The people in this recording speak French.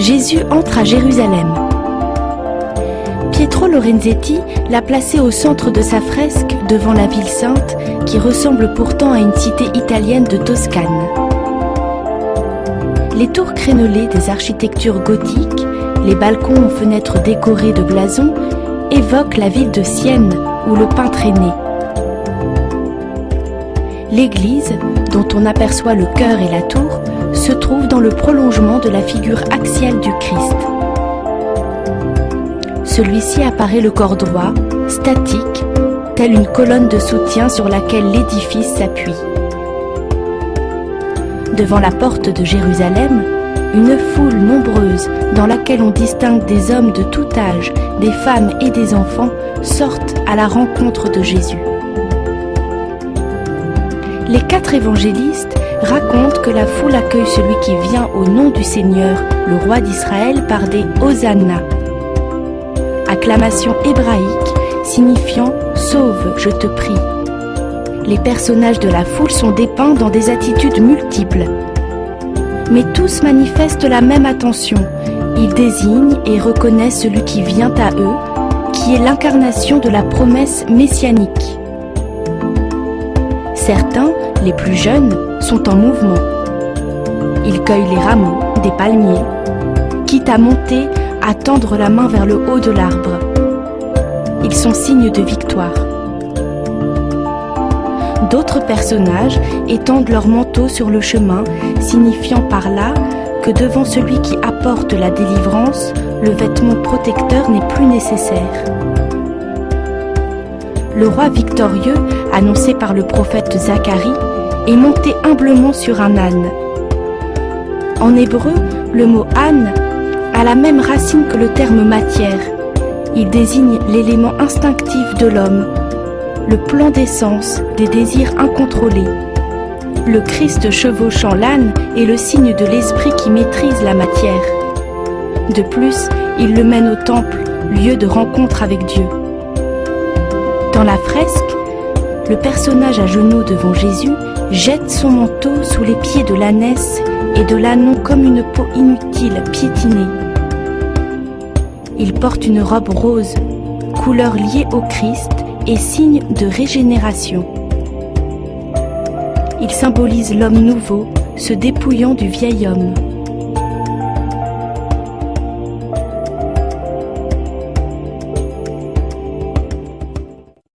Jésus entre à Jérusalem. Pietro Lorenzetti l'a placé au centre de sa fresque devant la ville sainte qui ressemble pourtant à une cité italienne de Toscane. Les tours crénelées des architectures gothiques, les balcons aux fenêtres décorées de blasons évoquent la ville de Sienne où le peintre est né. L'église, dont on aperçoit le chœur et la tour, se trouve dans le prolongement de la figure axiale du Christ. Celui-ci apparaît le corps droit, statique, telle une colonne de soutien sur laquelle l'édifice s'appuie. Devant la porte de Jérusalem, une foule nombreuse dans laquelle on distingue des hommes de tout âge, des femmes et des enfants sortent à la rencontre de Jésus. Les 4 évangélistes racontent que la foule accueille celui qui vient au nom du Seigneur, le roi d'Israël, par des Hosanna, acclamation hébraïque signifiant « Sauve, je te prie ». Les personnages de la foule sont dépeints dans des attitudes multiples. Mais tous manifestent la même attention. Ils désignent et reconnaissent celui qui vient à eux, qui est l'incarnation de la promesse messianique. Certains, les plus jeunes, sont en mouvement. Ils cueillent les rameaux des palmiers, quitte à monter, à tendre la main vers le haut de l'arbre. Ils sont signes de victoire. D'autres personnages étendent leur manteau sur le chemin, signifiant par là que devant celui qui apporte la délivrance, le vêtement protecteur n'est plus nécessaire. Le roi victorieux, annoncé par le prophète Zacharie, est monté humblement sur un âne. En hébreu, le mot âne a la même racine que le terme matière. Il désigne l'élément instinctif de l'homme, le plan d'essence des désirs incontrôlés. Le Christ chevauchant l'âne est le signe de l'esprit qui maîtrise la matière. De plus, il le mène au temple, lieu de rencontre avec Dieu. Dans la fresque, le personnage à genoux devant Jésus jette son manteau sous les pieds de l'ânesse et de l'ânon comme une peau inutile, piétinée. Il porte une robe rose, couleur liée au Christ et signe de régénération. Il symbolise l'homme nouveau, se dépouillant du vieil homme.